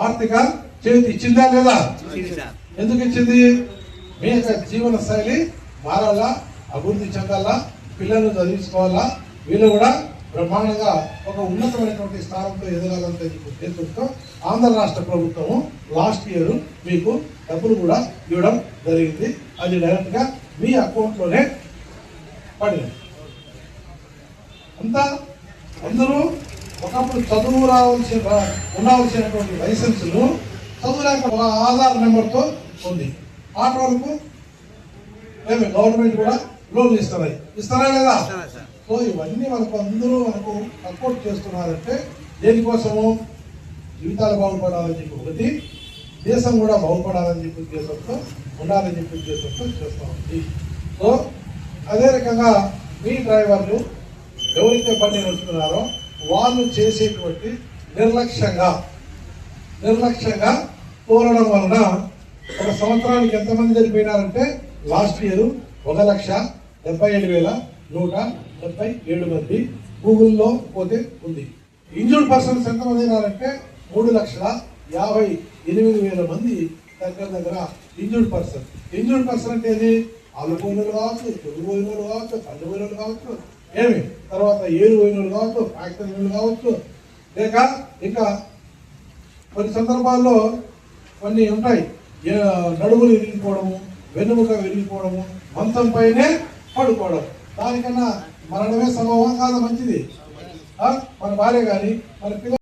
ఆర్థిక చేతి ఇచ్చిందా లేదా? ఎందుకు ఇచ్చింది? మీ యొక్క జీవన శైలి మారాలా, అభివృద్ధి చెందాలా, పిల్లలు చదివించుకోవాలా, వీళ్ళు కూడా బ్రహ్మాండంగా ఒక ఉన్నతమైనటువంటి స్థానంతో ఎదగాలంటే ఉద్దేశంతో ఆంధ్ర రాష్ట్ర ప్రభుత్వము లాస్ట్ ఇయర్ మీకు డబ్బులు కూడా ఇవ్వడం జరిగింది. అది డైరెక్ట్ గా మీ అకౌంట్లోనే పడింది. అంతా అందరూ ఒకప్పుడు చదువు ఉండాల్సినటువంటి లైసెన్సులు చదువులేక ఒక ఆధార్ నెంబర్తో ఉంది. ఆట వరకు ఏమి గవర్నమెంట్ కూడా లోన్లు ఇస్తారా లేదా? సో ఇవన్నీ మనకు అందరూ మనకు సపోర్ట్ చేస్తున్నారంటే దేనికోసము? జీవితాలు బాగుపడాలని చెప్పి ఒకటి, దేశం కూడా బాగుపడాలని చెప్పి ఉద్దేశంతో ఉండాలని చెప్పి ఉద్దేశంతో చేస్తూ ఉంది. సో అదే రకంగా మీ డ్రైవర్లు ఎవరైతే బండి నడుపుతున్నారో వాళ్ళు చేసేటువంటి నిర్లక్ష్యంగా తోలడం వలన ఒక సంవత్సరానికి ఎంతమంది చనిపోయినారంటే లాస్ట్ ఇయర్ 1,77,177 మంది గూగుల్లో పోతే ఉంది. ఇంజూర్డ్ పర్సన్స్ ఎంతమంది అయినారంటే 3,58,000 మంది దగ్గర ఇంజూర్డ్ పర్సన్. ఇంజూర్డ్ పర్సన్ అంటే ఏది? ఆలు పోయినలు కావచ్చు, చెడు పోయినలు కావచ్చు, కళ్ళు పోయినలు కావచ్చు, ఏమి తర్వాత ఏరు పోయినలు కావచ్చు, ఫ్యాక్టరీలు కావచ్చు, లేక ఇంకా కొన్ని సందర్భాల్లో కొన్ని ఉంటాయి, నడుములు విరిగిపోవడము, వెన్నుముక విరిగిపోవడము, మంచం పైనే పడుకోవడం. దానికన్నా మరణమే సంభవం కాదా మంచిది? మన భార్య కానీ మన పిల్లలు